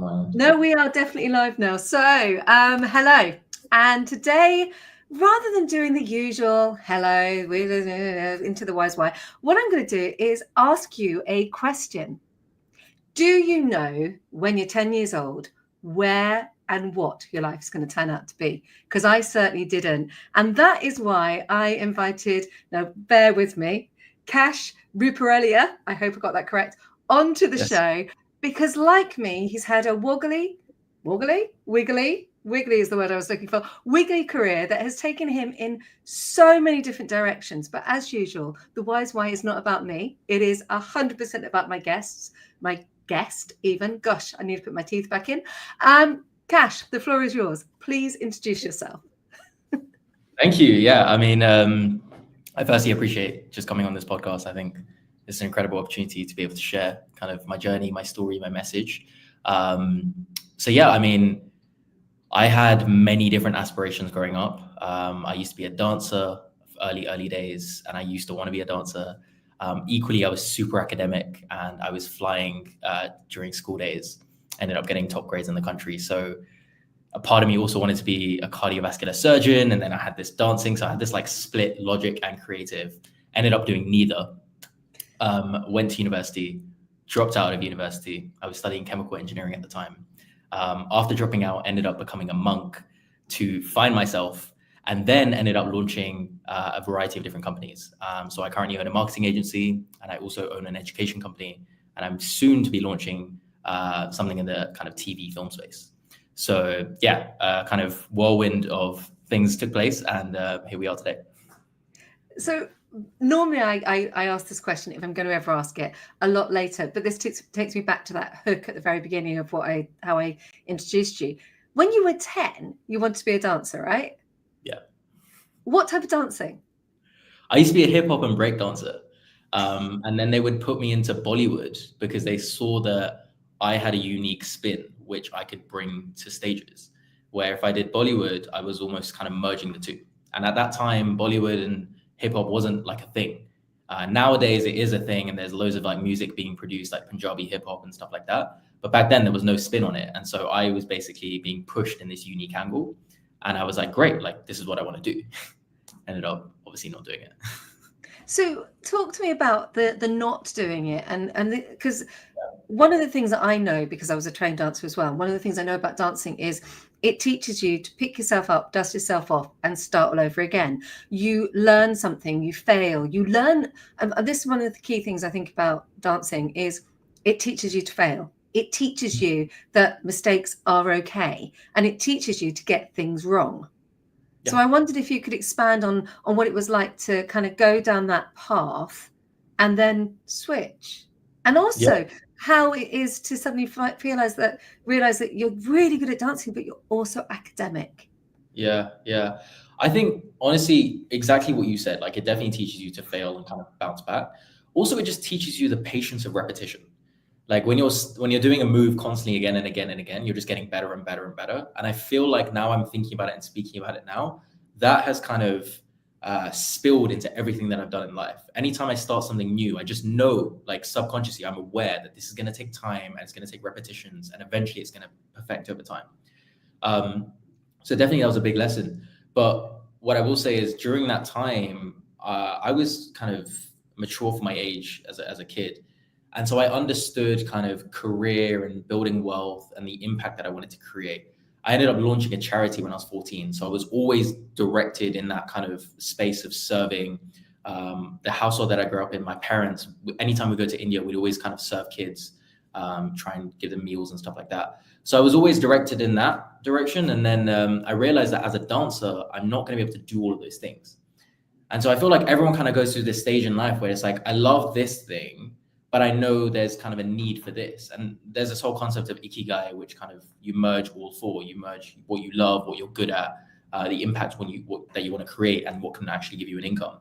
my end. No, we are definitely live now. So, hello. And today, rather than doing the usual hello into the wise why, what I'm going to do is ask you a question. Do you know when you're 10 years old where and what your life is going to turn out to be? Because I certainly didn't. And that is why I invited, now bear with me, Kash Rupareliaa, I hope I got that correct, onto the show. Because like me, he's had a wiggly is the word I was looking for, wiggly career that has taken him in so many different directions. But as usual, the wise why is not about me. It is 100% about my guests, my guest even. Gosh, I need to put my teeth back in. Kash, the floor is yours. Please introduce yourself. Thank you. Yeah, I mean, I firstly appreciate just coming on this podcast. I think it's an incredible opportunity to be able to share kind of my journey, my story, my message. So yeah, I mean, I had many different aspirations growing up. I used to be a dancer early days, and I used to want to be a dancer. Equally, I was super academic, and I was flying during school days. Ended up getting top grades in the country. So a part of me also wanted to be a cardiovascular surgeon, and then I had this dancing. So I had this like split logic and creative. Ended up doing neither. Went to university, dropped out of university. I was studying chemical engineering at the time. After dropping out, ended up becoming a monk to find myself, and then ended up launching a variety of different companies. So I currently own a marketing agency, and I also own an education company, and I'm soon to be launching something in the kind of TV film space. So yeah, kind of whirlwind of things took place, and here we are today. So normally I ask this question, if I'm going to ever ask it, a lot later, but this takes me back to that hook at the very beginning of how I introduced you. When you were 10, you wanted to be a dancer, right? Yeah. What type of dancing? I used to be a hip hop and break dancer. And then they would put me into Bollywood because they saw that I had a unique spin, which I could bring to stages. Where if I did Bollywood, I was almost kind of merging the two. And at that time, Bollywood and hip hop wasn't like a thing. Nowadays, it is a thing, and there's loads of like music being produced, like Punjabi hip hop and stuff like that. But back then, there was no spin on it, and so I was basically being pushed in this unique angle, and I was like, great, like this is what I want to do. Ended up obviously not doing it. So talk to me about the not doing it, and because one of the things that I know, because I was a trained dancer as well, one of the things I know about dancing is it teaches you to pick yourself up, dust yourself off, and start all over again. You learn something, you fail, you learn. And this is one of the key things I think about dancing is it teaches you to fail. It teaches you that mistakes are okay, and it teaches you to get things wrong. Yeah. So I wondered if you could expand on what it was like to kind of go down that path and then switch. And also how it is to suddenly realize that you're really good at dancing, but you're also academic. Yeah. I think honestly, exactly what you said, like it definitely teaches you to fail and kind of bounce back. Also, it just teaches you the patience of repetition. Like when you're doing a move constantly again and again and again, you're just getting better and better and better. And I feel like now I'm thinking about it and speaking about it now, that has kind of spilled into everything that I've done in life. Anytime I start something new, I just know, like subconsciously, I'm aware that this is going to take time and it's going to take repetitions, and eventually it's going to perfect over time. So definitely that was a big lesson. But what I will say is during that time, I was kind of mature for my age as a kid. And so I understood kind of career and building wealth and the impact that I wanted to create. I ended up launching a charity when I was 14. So I was always directed in that kind of space of serving. The household that I grew up in, my parents, anytime we go to India, we'd always kind of serve kids, try and give them meals and stuff like that. So I was always directed in that direction. And then I realized that as a dancer, I'm not going to be able to do all of those things. And so I feel like everyone kind of goes through this stage in life where it's like, I love this thing, but I know there's kind of a need for this. And there's this whole concept of Ikigai, which kind of you merge all four. You merge what you love, what you're good at, the impact that you want to create, and what can actually give you an income.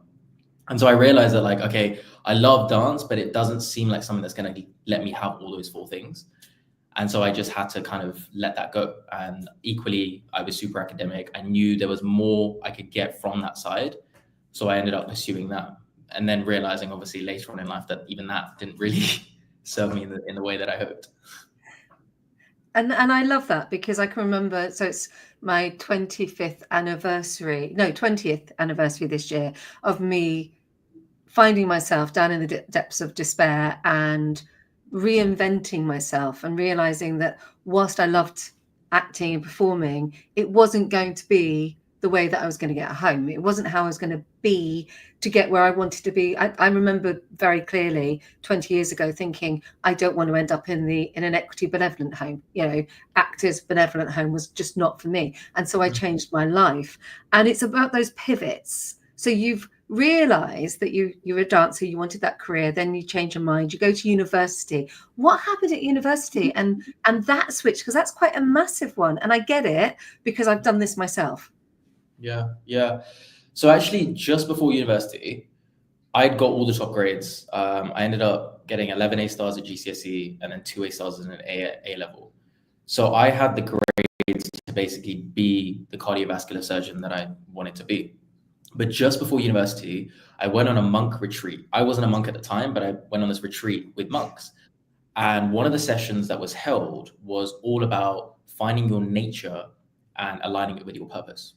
And so I realized that like, okay, I love dance, but it doesn't seem like something that's going to let me have all those four things. And so I just had to kind of let that go. And equally, I was super academic. I knew there was more I could get from that side. So I ended up pursuing that. And then realizing obviously later on in life that even that didn't really serve me in the way that I hoped. And I love that, because I can remember, so it's my 20th anniversary this year of me finding myself down in the depths of despair and reinventing myself and realizing that whilst I loved acting and performing, it wasn't going to be the way that I was going to get home. It wasn't how I was going to be to get where I wanted to be. I remember very clearly 20 years ago thinking, I don't want to end up in an equity benevolent home. Actors benevolent home was just not for me. And so I changed my life. And it's about those pivots. So you've realized that you're a dancer, you wanted that career, then you change your mind, you go to university. What happened at university and that switch? Because that's quite a massive one. And I get it, because I've done this myself. Yeah. So actually, just before university, I'd got all the top grades. I ended up getting 11 A stars at GCSE and then 2 A stars in an A level. So I had the grades to basically be the cardiovascular surgeon that I wanted to be. But just before university, I went on a monk retreat. I wasn't a monk at the time, but I went on this retreat with monks. And one of the sessions that was held was all about finding your nature and aligning it with your purpose.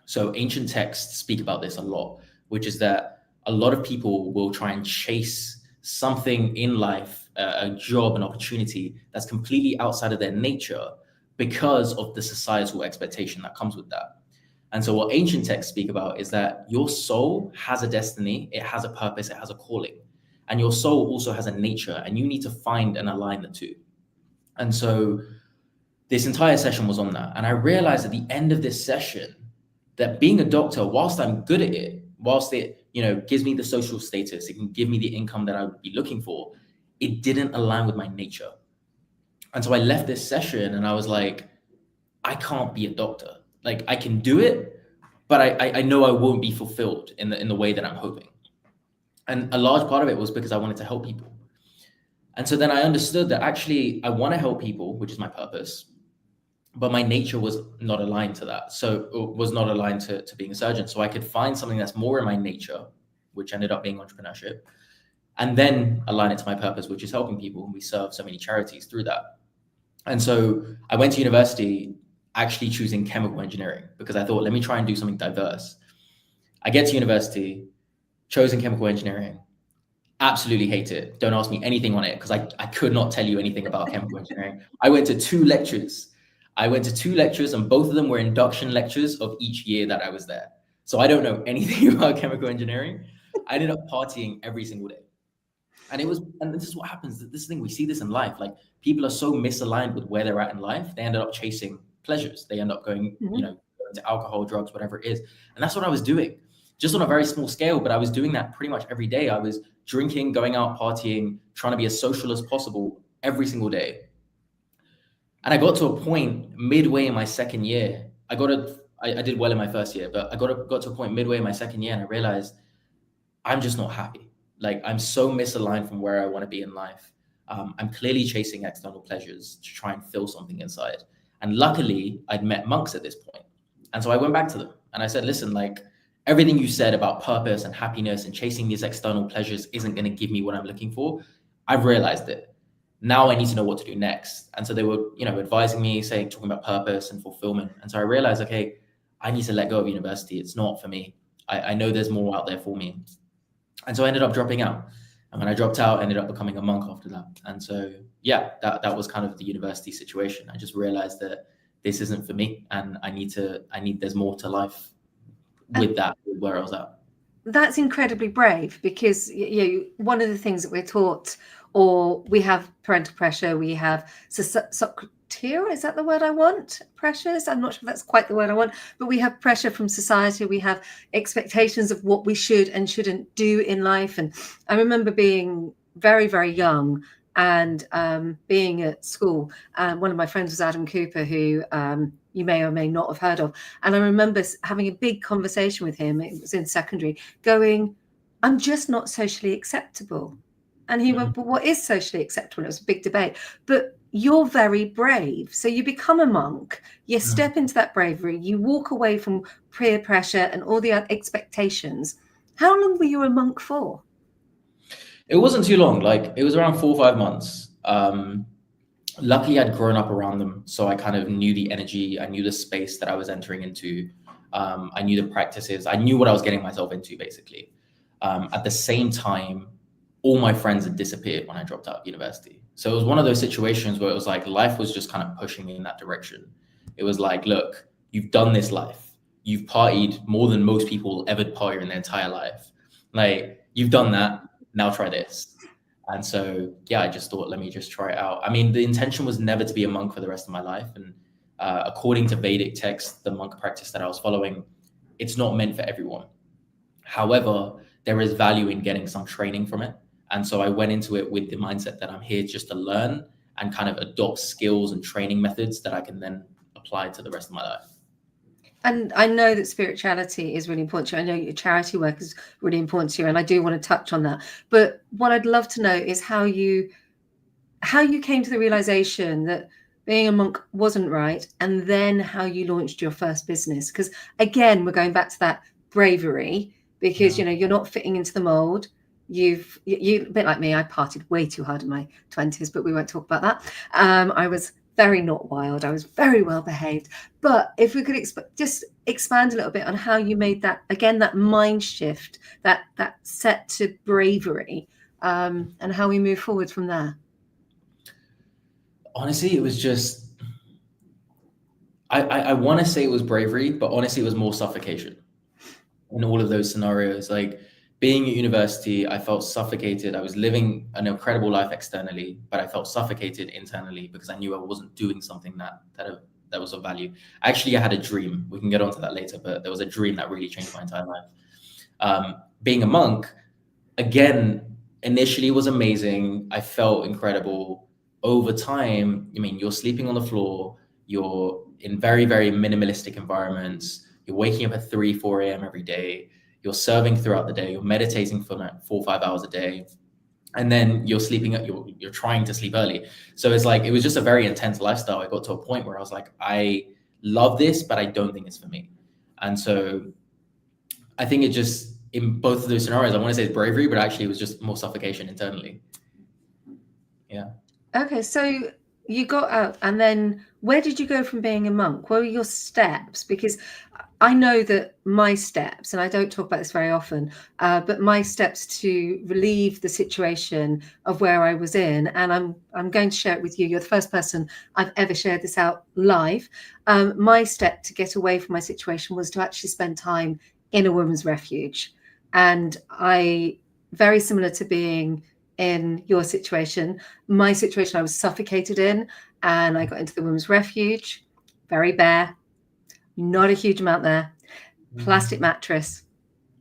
So ancient texts speak about this a lot, which is that a lot of people will try and chase something in life, a job, an opportunity that's completely outside of their nature because of the societal expectation that comes with that. And so what ancient texts speak about is that your soul has a destiny, it has a purpose, it has a calling. And your soul also has a nature, and you need to find and align the two. And so this entire session was on that. And I realized at the end of this session that being a doctor, whilst I'm good at it, whilst it, gives me the social status, it can give me the income that I would be looking for, it didn't align with my nature. And so I left this session and I was like, I can't be a doctor. Like, I can do it, but I know I won't be fulfilled in the way that I'm hoping. And a large part of it was because I wanted to help people. And so then I understood that actually I want to help people, which is my purpose, but my nature was not aligned to that. So it was not aligned to being a surgeon. So I could find something that's more in my nature, which ended up being entrepreneurship, and then align it to my purpose, which is helping people. And we serve so many charities through that. And so I went to university actually choosing chemical engineering because I thought, let me try and do something diverse. I get to university, chosen chemical engineering, absolutely hate it. Don't ask me anything on it because I could not tell you anything about chemical engineering. I went to two lectures and both of them were induction lectures of each year that I was there. So I don't know anything about chemical engineering. I ended up partying every single day. And this is what happens. This thing, we see this in life. Like, people are so misaligned with where they're at in life. They ended up chasing pleasures. They end up going, going to alcohol, drugs, whatever it is. And that's what I was doing, just on a very small scale. But I was doing that pretty much every day. I was drinking, going out, partying, trying to be as social as possible every single day. And I got to a point midway in my second year. I did well in my first year, but I got to a point midway in my second year, and I realized I'm just not happy. Like, I'm so misaligned from where I want to be in life. I'm clearly chasing external pleasures to try and fill something inside. And luckily, I'd met monks at this point. And so I went back to them and I said, listen, like, everything you said about purpose and happiness and chasing these external pleasures isn't going to give me what I'm looking for. I've realized it. Now I need to know what to do next. And so they were, advising me, talking about purpose and fulfillment. And so I realized, okay, I need to let go of university. It's not for me. I know there's more out there for me. And so I ended up dropping out. And when I dropped out, I ended up becoming a monk after that. And so, yeah, that was kind of the university situation. I just realized that this isn't for me. And there's more to life with that, with where I was at. That's incredibly brave, because one of the things that we're taught, or we have parental pressure, we have is that the word I want? Pressures? I'm not sure if that's quite the word I want, but we have pressure from society. We have expectations of what we should and shouldn't do in life. And I remember being very, very young and being at school. One of my friends was Adam Cooper, who you may or may not have heard of. And I remember having a big conversation with him. It was in secondary, going, I'm just not socially acceptable. And he went, but what is socially acceptable? It was a big debate. But you're very brave. So you become a monk, you step into that bravery, you walk away from peer pressure and all the other expectations. How long were you a monk for? It wasn't too long. Like, it was around 4 or 5 months. luckily I'd grown up around them, so I kind of knew the energy, I knew the space that I was entering into, I knew the practices, I knew what I was getting myself into, basically. At the same time, all my friends had disappeared when I dropped out of university. So it was one of those situations where it was like life was just kind of pushing me in that direction. It was like, look, you've done this life. You've partied more than most people will ever party in their entire life. Like, you've done that. Now try this. And so, yeah, I just thought, let me just try it out. I mean, the intention was never to be a monk for the rest of my life. And according to Vedic text, the monk practice that I was following, it's not meant for everyone. However, there is value in getting some training from it. And so I went into it with the mindset that I'm here just to learn and kind of adopt skills and training methods that I can then apply to the rest of my life. And I know that spirituality is really important to you. I know your charity work is really important to you, and I do want to touch on that. But what I'd love to know is how you came to the realization that being a monk wasn't right, and then how you launched your first business. Because again, we're going back to that bravery, because Yeah. you're not fitting into the mold. You a bit like me. I partied way too hard in my 20s, but we won't talk about that. I was very not wild. I was very well behaved. But if we could just expand a little bit on how you made that, again, that mind shift, that set to bravery, and how we move forward from there. Honestly, it was just, I want to say it was bravery, but honestly, it was more suffocation in all of those scenarios. Like, being at university, I felt suffocated. I was living an incredible life externally, but I felt suffocated internally because I knew I wasn't doing something that was of value. Actually, I had a dream. We can get onto that later, but there was a dream that really changed my entire life. Being a monk, again, initially was amazing. I felt incredible. Over time, I mean, you're sleeping on the floor, you're in very, very minimalistic environments, you're waking up at 3, 4 a.m. every day, you're serving throughout the day, you're meditating for like 4 or 5 hours a day, and then you're you're trying to sleep early. So it's like, it was just a very intense lifestyle. I got to a point where I was like, I love this, but I don't think it's for me. And so I think it just, in both of those scenarios, I want to say it's bravery, but actually it was just more suffocation internally. Yeah. Okay, so you got out, and then where did you go from being a monk? What were your steps? Because I know that my steps, and I don't talk about this very often, but my steps to relieve the situation of where I was in, and I'm going to share it with you. You're the first person I've ever shared this out live. My step to get away from my situation was to actually spend time in a women's refuge. And very similar to being in your situation, my situation, I was suffocated in, and I got into the women's refuge, very bare, not a huge amount there, plastic mattress.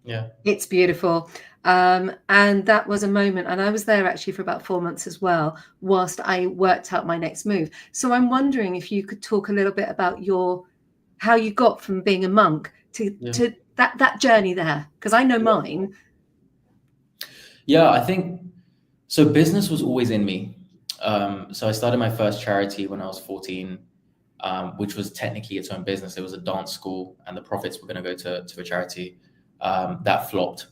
Yeah. It's beautiful. And that was a moment, and I was there actually for about 4 months as well, whilst I worked out my next move. So I'm wondering if you could talk a little bit about how you got from being a monk to that journey there, because I know mine. Yeah, I think so. Business was always in me. So I started my first charity when I was 14, which was technically its own business. It was a dance school, and the profits were going to go to a charity. That flopped,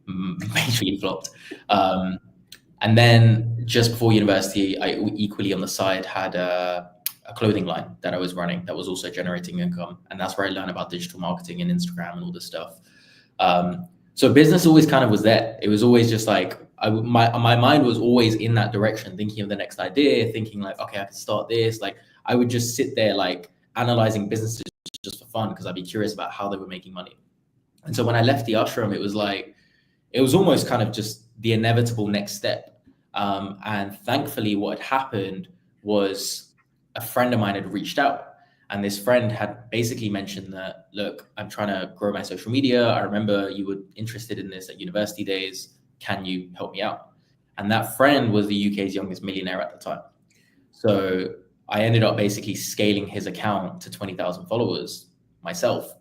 majorly flopped. And then just before university, I equally on the side had a clothing line that I was running that was also generating income. And that's where I learned about digital marketing and Instagram and all this stuff. So business always kind of was there. It was always just like, my mind was always in that direction, thinking of the next idea, thinking like, okay, I could start this. Like, I would just sit there like analyzing businesses just for fun because I'd be curious about how they were making money. And so when I left the ashram, it was like, it was almost kind of just the inevitable next step. And thankfully, what had happened was a friend of mine had reached out. And this friend had basically mentioned that, look, I'm trying to grow my social media. I remember you were interested in this at university days. Can you help me out? And that friend was the UK's youngest millionaire at the time. So I ended up basically scaling his account to 20,000 followers myself.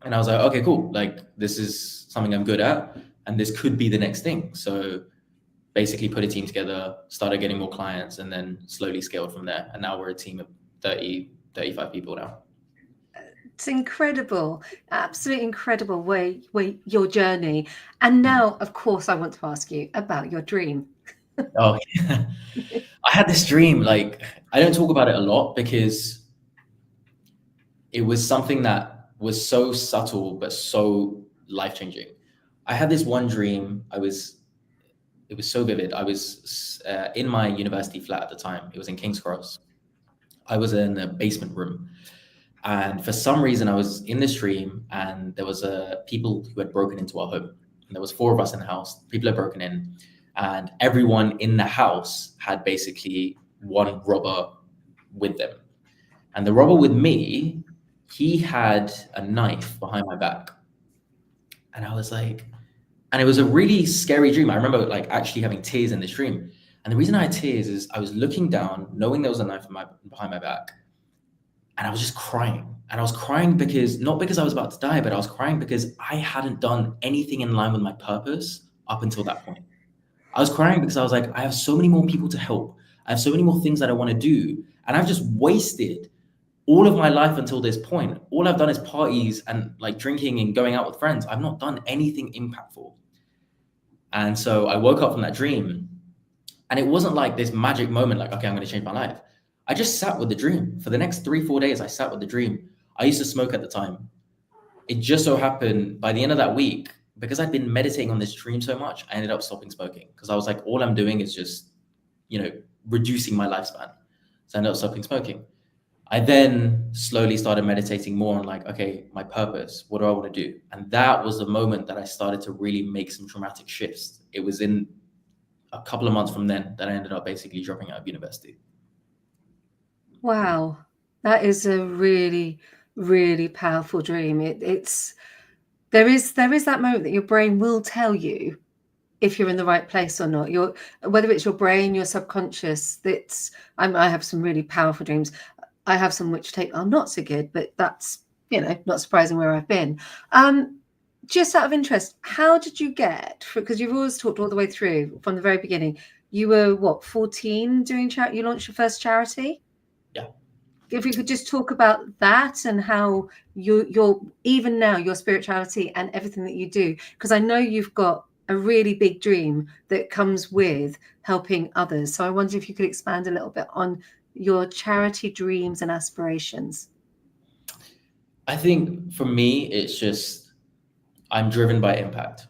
And I was like, okay, cool. Like, this is something I'm good at, and this could be the next thing. So basically put a team together, started getting more clients, and then slowly scaled from there. And now we're a team of 30, 35 people now. It's incredible, absolutely incredible way your journey. And now, of course, I want to ask you about your dream. Oh, I had this dream. Like, I don't talk about it a lot because it was something that was so subtle but so life changing. I had this one dream. It was so vivid. I was in my university flat at the time. It was in King's Cross. I was in a basement room, and for some reason, I was in this dream, and there was people who had broken into our home. And there was four of us in the house. People had broken in, and everyone in the house had basically one robber with them. And the robber with me, he had a knife behind my back, and I was like, and it was a really scary dream. I remember like actually having tears in this dream. And the reason I had tears is I was looking down, knowing there was a knife behind my back, and I was just crying. And I was crying because not because I was about to die, but I was crying because I hadn't done anything in line with my purpose up until that point. I was crying because I was like, I have so many more people to help. I have so many more things that I want to do. And I've just wasted all of my life until this point. All I've done is parties and like drinking and going out with friends. I've not done anything impactful. And so I woke up from that dream, and it wasn't like this magic moment, like, okay, I'm going to change my life. I just sat with the dream. For the next 3-4 days, I sat with the dream. I used to smoke at the time. It just so happened by the end of that week, because I'd been meditating on this dream so much, I ended up stopping smoking because I was like, all I'm doing is just, reducing my lifespan. So I ended up stopping smoking. I then slowly started meditating more on like, okay, my purpose, what do I want to do? And that was the moment that I started to really make some dramatic shifts. It was in a couple of months from then that I ended up basically dropping out of university. Wow, that is a really, really powerful dream. There is that moment that your brain will tell you if you're in the right place or not. Whether it's your brain, your subconscious. I have some really powerful dreams. I have some which are not so good, but that's not surprising where I've been. Just out of interest, how did you get? Because you've always talked all the way through from the very beginning. You were what, 14 doing charity? You launched your first charity. Yeah. If we could just talk about that and how you're even now, your spirituality and everything that you do, because I know you've got a really big dream that comes with helping others. So I wonder if you could expand a little bit on your charity dreams and aspirations. I think for me, it's just, I'm driven by impact.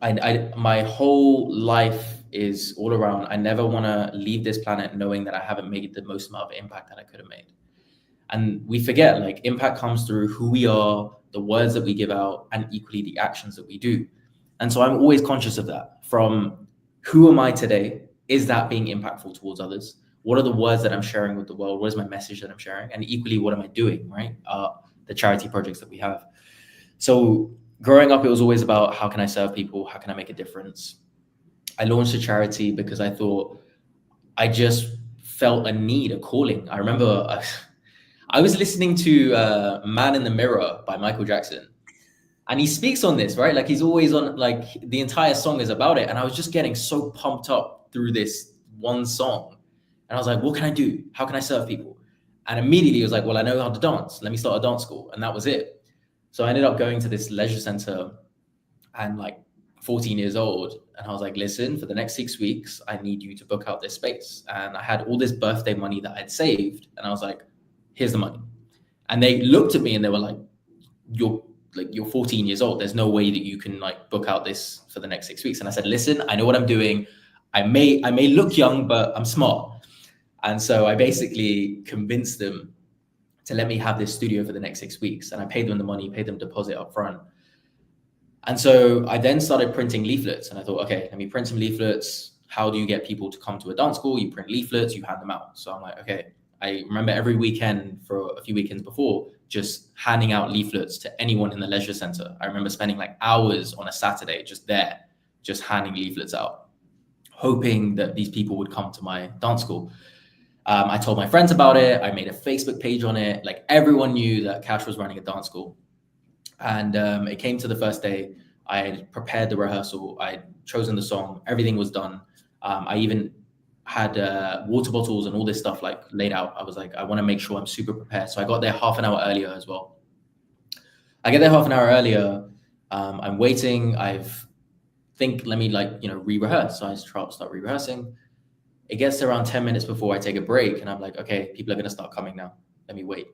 My whole life is all around, I never want to leave this planet knowing that I haven't made the most amount of impact that I could have made. And we forget, like, impact comes through who we are, the words that we give out, and equally the actions that we do. And so I'm always conscious of that. From who am I today? Is that being impactful towards others? What are the words that I'm sharing with the world? What is my message that I'm sharing? And equally, what am I doing, right? The charity projects that we have. So growing up, it was always about how can I serve people? How can I make a difference? I launched a charity because I thought, I just felt a need, a calling. I remember I was listening to Man in the Mirror by Michael Jackson. And he speaks on this, right? Like, he's always on, like, the entire song is about it. And I was just getting so pumped up through this one song. And I was like, what can I do? How can I serve people? And immediately it was like, well, I know how to dance. Let me start a dance school. And that was it. So I ended up going to this leisure center and like 14 years old. And I was like, listen, for the next 6 weeks, I need you to book out this space. And I had all this birthday money that I'd saved. And I was like, here's the money. And they looked at me and they were like, you're 14 years old. There's no way that you can like book out this for the next 6 weeks. And I said, listen, I know what I'm doing. I may look young, but I'm smart. And so I basically convinced them to let me have this studio for the next 6 weeks. And I paid them the money, paid them deposit up front. And so I then started printing leaflets. And I thought, okay, let me print some leaflets. How do you get people to come to a dance school? You print leaflets, you hand them out. So I'm like, okay. I remember every weekend for a few weekends before, just handing out leaflets to anyone in the leisure center. I remember spending like hours on a Saturday just there, just handing leaflets out, hoping that these people would come to my dance school. I told my friends about it. I made a Facebook page on it. Like, everyone knew that Kash was running a dance school. And it came to the first day. I had prepared the rehearsal. I'd chosen the song. Everything was done. I even had water bottles and all this stuff like laid out. I was like, I want to make sure I'm super prepared. So I got there half an hour earlier as well. I get there half an hour earlier. I'm waiting. I've think, let me re-rehearse. So I start re-rehearsing. It gets to around 10 minutes before I take a break, and I'm like, okay, people are going to start coming now. Let me wait.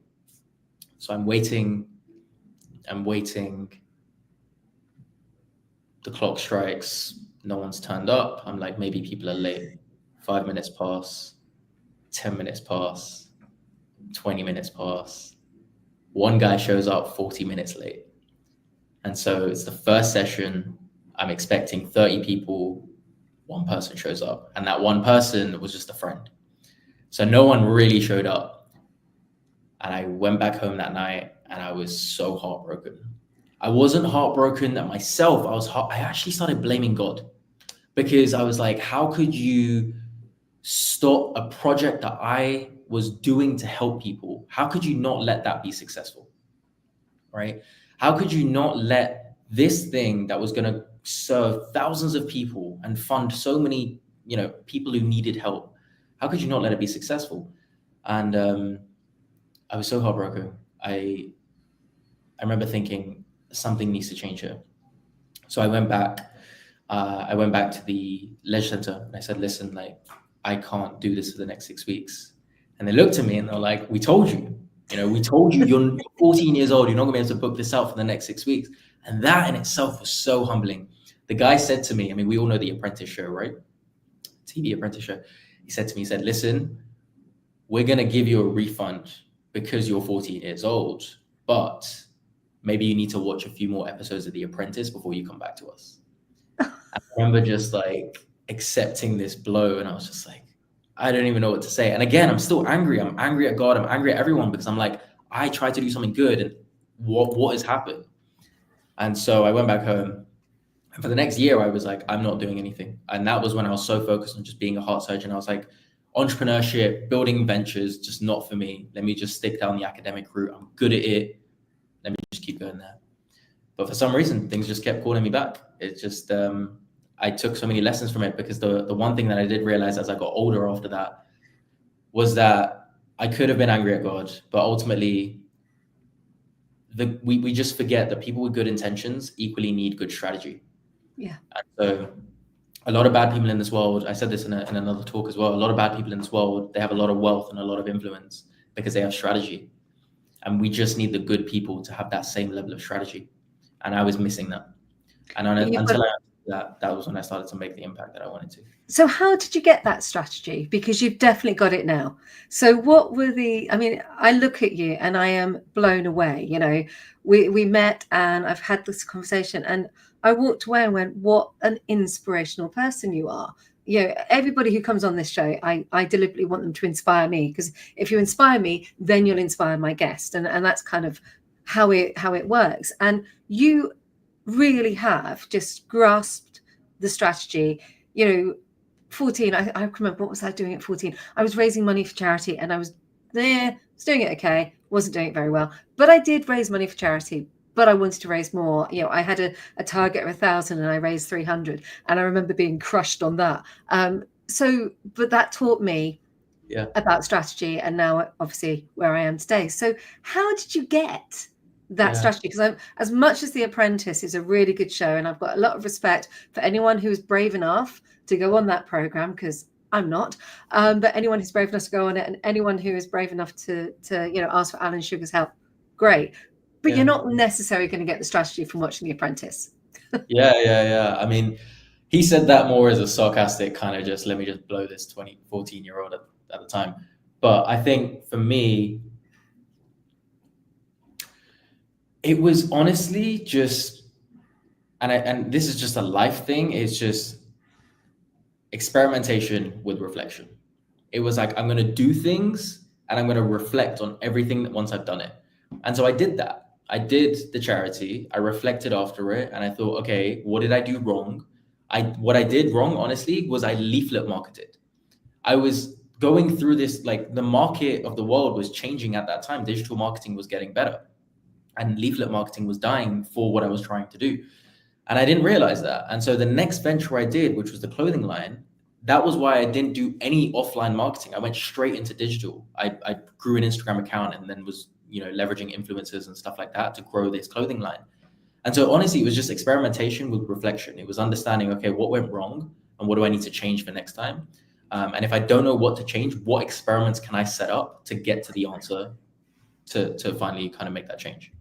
So I'm waiting. The clock strikes. No one's turned up. I'm like, maybe people are late. 5 minutes pass. 10 minutes pass. 20 minutes pass. One guy shows up 40 minutes late. And so it's the first session. I'm expecting 30 people. One person shows up. And that one person was just a friend. So no one really showed up. And I went back home that night and I was so heartbroken. I wasn't heartbroken at myself. I actually started blaming God, because I was like, how could you stop a project that I was doing to help people? How could you not let that be successful? Right? How could you not let this thing that was going to serve thousands of people and fund so many, people who needed help, how could you not let it be successful? And I was so heartbroken. I remember thinking something needs to change here. So I went back to the leisure center and I said, listen, like, I can't do this for the next 6 weeks. And they looked at me and they're like, we told you, you're 14 years old. You're not gonna be able to book this out for the next 6 weeks. And that in itself was so humbling. The guy said to me, I mean, we all know the Apprentice show, right? TV Apprentice show. He said to me, listen, we're gonna give you a refund because you're 14 years old, but maybe you need to watch a few more episodes of The Apprentice before you come back to us. I remember just like accepting this blow, and I was just like, I don't even know what to say. And again, I'm still angry. I'm angry at God. I'm angry at everyone, because I'm like, I tried to do something good, and what has happened? And so I went back home, and for the next year, I was like, I'm not doing anything. And that was when I was so focused on just being a heart surgeon. I was like, entrepreneurship, building ventures, just not for me. Let me just stick down the academic route. I'm good at it. Let me just keep going there. But for some reason, things just kept calling me back. It's just, I took so many lessons from it, because the one thing that I did realize as I got older after that was that I could have been angry at God, but ultimately we just forget that people with good intentions equally need good strategy. Yeah. And so a lot of bad people in this world, I said this in another talk as well, a lot of bad people in this world, they have a lot of wealth and a lot of influence because they have strategy. And we just need the good people to have that same level of strategy. And I was missing that. And that was when I started to make the impact that I wanted to. So how did you get that strategy? Because you've definitely got it now. So what were I look at you and I am blown away. We met and I've had this conversation and I walked away and went, what an inspirational person you are. Everybody who comes on this show, I deliberately want them to inspire me, because if you inspire me, then you'll inspire my guest. And that's kind of how it works. And you really have just grasped the strategy. 14, I remember, what was I doing at 14? I was raising money for charity, and I was doing it okay, wasn't doing it very well, but I did raise money for charity. But I wanted to raise more. I had a target of 1,000 and I raised 300. And I remember being crushed on that. But that taught me about strategy, and now obviously where I am today. So how did you get that strategy? Because as much as The Apprentice is a really good show, and I've got a lot of respect for anyone who's brave enough to go on that program, because I'm not, but anyone who's brave enough to go on it, and anyone who is brave enough to ask for Alan Sugar's help, great. But you're not necessarily going to get the strategy from watching The Apprentice. Yeah. I mean, he said that more as a sarcastic kind of just, let me just blow this 14-year-old at the time. But I think for me, it was honestly just, and this is just a life thing, it's just experimentation with reflection. It was like, I'm going to do things and I'm going to reflect on everything that once I've done it. And so I did that. I did the charity, I reflected after it, and I thought, okay, what did I do wrong? What I did wrong, honestly, was I leaflet marketed. I was going through this, like, the market of the world was changing at that time. Digital marketing was getting better, and leaflet marketing was dying for what I was trying to do. And I didn't realize that. And so the next venture I did, which was the clothing line, that was why I didn't do any offline marketing. I went straight into digital. I grew an Instagram account and then was leveraging influencers and stuff like that to grow this clothing line. And so honestly, it was just experimentation with reflection. It was understanding, okay, what went wrong and what do I need to change for next time? And if I don't know what to change, what experiments can I set up to get to the answer to finally kind of make that change?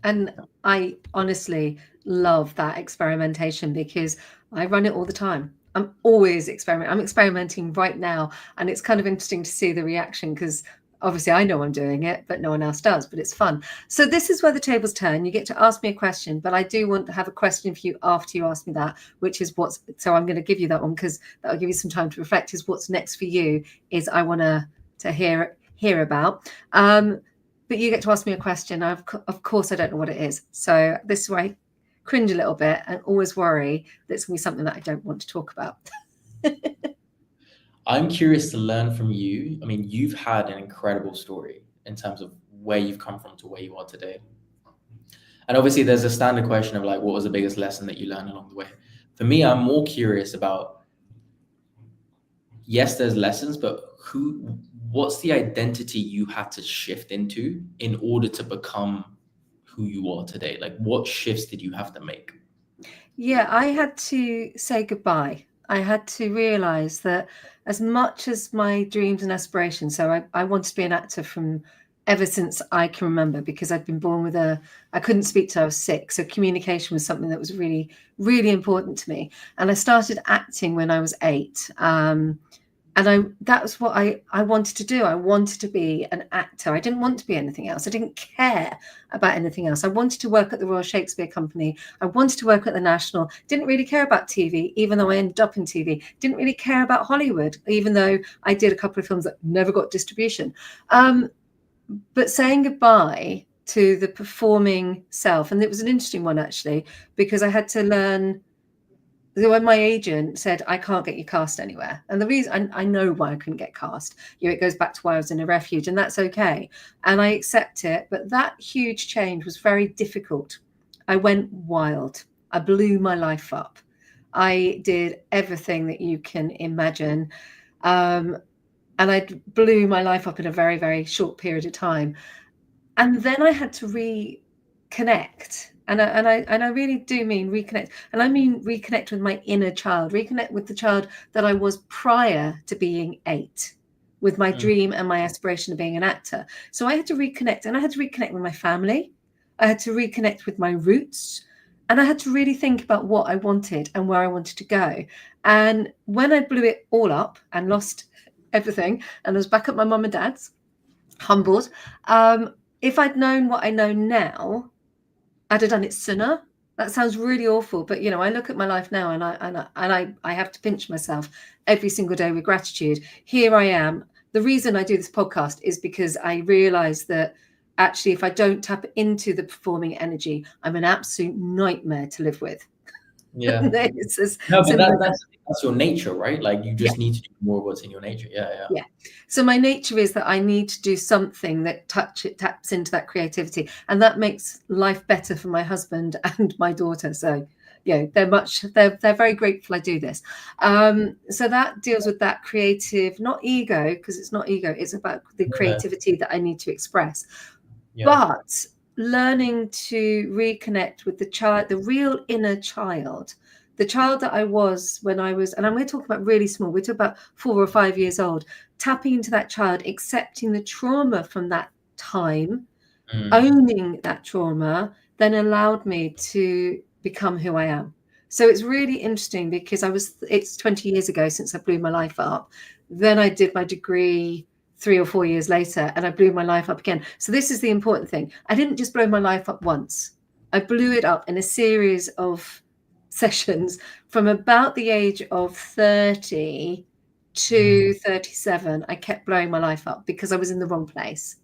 And I honestly love that experimentation because I run it all the time. I'm always experimenting. I'm experimenting right now. And it's kind of interesting to see the reaction because obviously I know I'm doing it, but no one else does, but it's fun. So this is where the tables turn. You get to ask me a question, but I do want to have a question for you after you ask me that, which is so I'm going to give you that one because that'll give you some time to reflect, is what's next for you is I want to hear about. But you get to ask me a question. Of course, I don't know what it is. So this is where I cringe a little bit and always worry that it's going to be something that I don't want to talk about. I'm curious to learn from you. I mean, you've had an incredible story in terms of where you've come from to where you are today. And obviously there's a standard question of like, what was the biggest lesson that you learned along the way? For me, I'm more curious about, yes, there's lessons, but what's the identity you had to shift into in order to become who you are today? Like, what shifts did you have to make? Yeah, I had to say goodbye. I had to realize that as much as my dreams and aspirations, so I wanted to be an actor from ever since I can remember, because I'd been born with I couldn't speak till I was 6. So communication was something that was really, really important to me. And I started acting when I was 8. And that was what I wanted to do. I wanted to be an actor. I didn't want to be anything else. I didn't care about anything else. I wanted to work at the Royal Shakespeare Company. I wanted to work at the National. Didn't really care about TV, even though I ended up in TV. Didn't really care about Hollywood, even though I did a couple of films that never got distribution. But saying goodbye to the performing self, and it was an interesting one, actually, because I had to learn. When my agent said, I can't get you cast anywhere. And the reason I know why I couldn't get cast, it goes back to why I was in a refuge, and that's okay. And I accept it. But that huge change was very difficult. I went wild. I blew my life up. I did everything that you can imagine. And I blew my life up in a very, very short period of time. And then I had to reconnect. And I really do mean reconnect. And I mean reconnect with my inner child, reconnect with the child that I was prior to being 8, with my dream and my aspiration of being an actor. So I had to reconnect, and I had to reconnect with my family. I had to reconnect with my roots. And I had to really think about what I wanted and where I wanted to go. And when I blew it all up and lost everything, and I was back at my mum and dad's, humbled, if I'd known what I know now, I'd have done it sooner. That sounds really awful, but I look at my life now, and I have to pinch myself every single day with gratitude. Here I am. The reason I do this podcast is because I realize that actually, if I don't tap into the performing energy, I'm an absolute nightmare to live with. Yeah. No, but that's your nature, right? Like, you just need to do more of what's in your nature. Yeah. So my nature is that I need to do something that taps into that creativity, and that makes life better for my husband and my daughter. So they're very grateful I do this. So that deals with that creative, not ego, because it's not ego. It's about the creativity that I need to express. But learning to reconnect with the child, the real inner child, the child that I was when I was, and I'm going to talk about really small, we're talking about 4 or 5 years old, tapping into that child, accepting the trauma from that time, owning that trauma, then allowed me to become who I am. So it's really interesting because it's 20 years ago since I blew my life up. Then I did my degree 3 or 4 years later, and I blew my life up again. So this is the important thing. I didn't just blow my life up once. I blew it up in a series of sessions from about the age of 30 to 37. I kept blowing my life up because I was in the wrong place.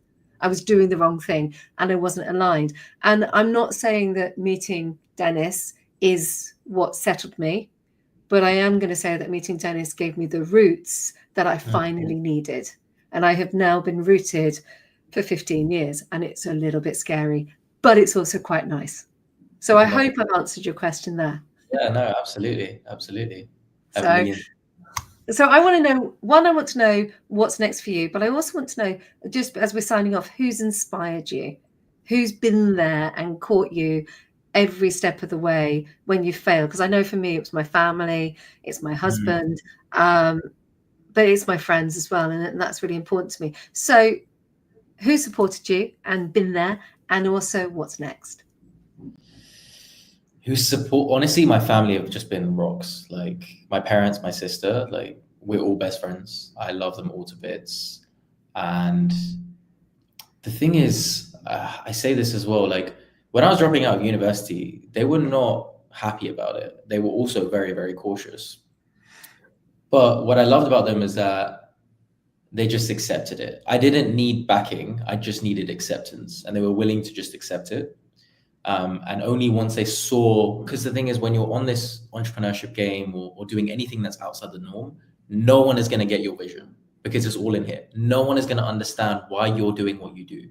I was doing the wrong thing, and I wasn't aligned. And I'm not saying that meeting Dennis is what settled me, but I am going to say that meeting Dennis gave me the roots that I finally needed. And I have now been rooted for 15 years, and it's a little bit scary, but it's also quite nice. So I hope I've answered your question there. Yeah, no, absolutely. So I want to know, I want to know what's next for you, but I also want to know, just as we're signing off, who's inspired you, who's been there and caught you every step of the way when you fail? Because I know for me, it was my family, it's my husband, but it's my friends as well. And that's really important to me. So who supported you and been there? And also what's next? Who support? Honestly, my family have just been rocks. Like my parents, my sister, like we're all best friends. I love them all to bits. And the thing is, I say this as well, like when I was dropping out of university, they were not happy about it. They were also very, very cautious. But what I loved about them is that they just accepted it. I didn't need backing. I just needed acceptance, and they were willing to just accept it. And only once they saw, because the thing is, when you're on this entrepreneurship game or doing anything that's outside the norm, no one is going to get your vision because it's all in here. No one is going to understand why you're doing what you do.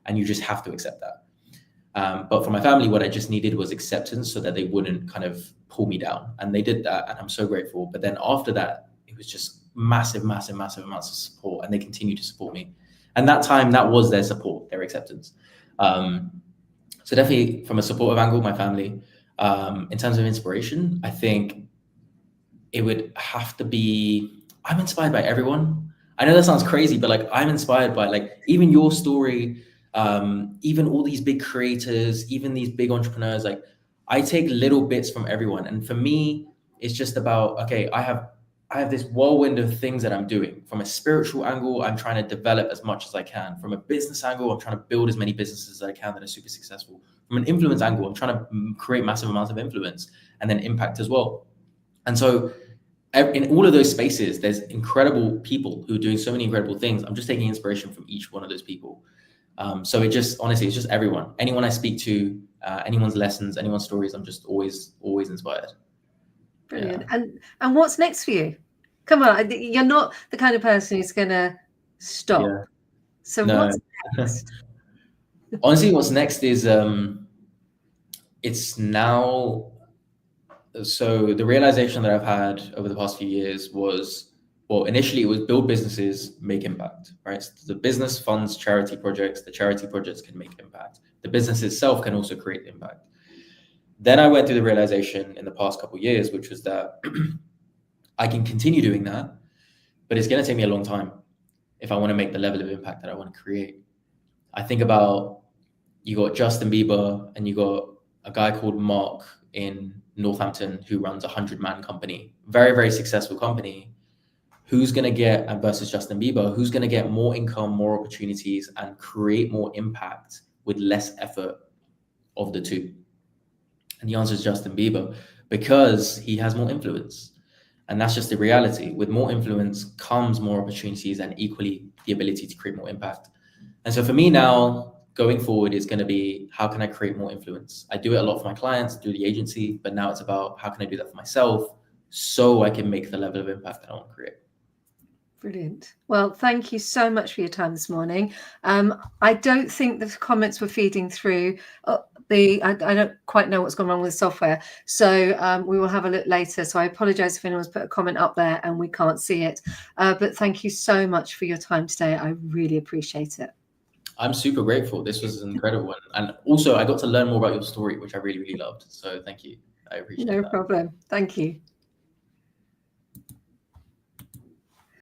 And you just have to accept that. But for my family, what I just needed was acceptance so that they wouldn't kind of pull me down. And they did that. And I'm so grateful. But then after that, it was just massive, massive, massive amounts of support. And they continue to support me. And that time, that was their support, their acceptance. So definitely from a supportive angle, my family. In terms of inspiration, I think it would have to be, I'm inspired by everyone. I know that sounds crazy, but like I'm inspired by like even your story, even all these big creators, even these big entrepreneurs. Like I take little bits from everyone. And for me, it's just about, okay, I have this whirlwind of things that I'm doing. From a spiritual angle, I'm trying to develop as much as I can. From a business angle, I'm trying to build as many businesses as I can that are super successful. From an influence angle, I'm trying to create massive amounts of influence and then impact as well. And so in all of those spaces, there's incredible people who are doing so many incredible things. I'm just taking inspiration from each one of those people. So it just, honestly, it's just everyone. Anyone I speak to, anyone's lessons, anyone's stories, I'm just always inspired. Brilliant. Yeah. And what's next for you? Come on, you're not the kind of person who's gonna stop. Yeah. So no. What's next? Honestly, what's next is it's now. So the realization that I've had over the past few years was, well, initially it was build businesses, make impact, right? So the business funds charity projects. The charity projects can make impact. The business itself can also create impact. Then I went through the realization in the past couple of years, which was that I can continue doing that, but it's going to take me a long time if I want to make the level of impact that I want to create. I think about, you got Justin Bieber and you got a guy called Mark in Northampton who runs a 100-man company, very, very successful company. Who's going to get, versus Justin Bieber, who's going to get more income, more opportunities, and create more impact with less effort of the two? And the answer is Justin Bieber, because he has more influence. And that's just the reality. With more influence comes more opportunities and equally the ability to create more impact. And so for me now, going forward is going to be, how can I create more influence? I do it a lot for my clients through the agency, but now it's about how can I do that for myself so I can make the level of impact that I want to create. Brilliant. Well, thank you so much for your time this morning. I don't think the comments were feeding through. I don't quite know what's gone wrong with the software. So we will have a look later. So I apologize if anyone's put a comment up there and we can't see it. But thank you so much for your time today. I really appreciate it. I'm super grateful. This was an incredible one. And also I got to learn more about your story, which I really, really loved. So thank you. I appreciate that. No problem. Thank you.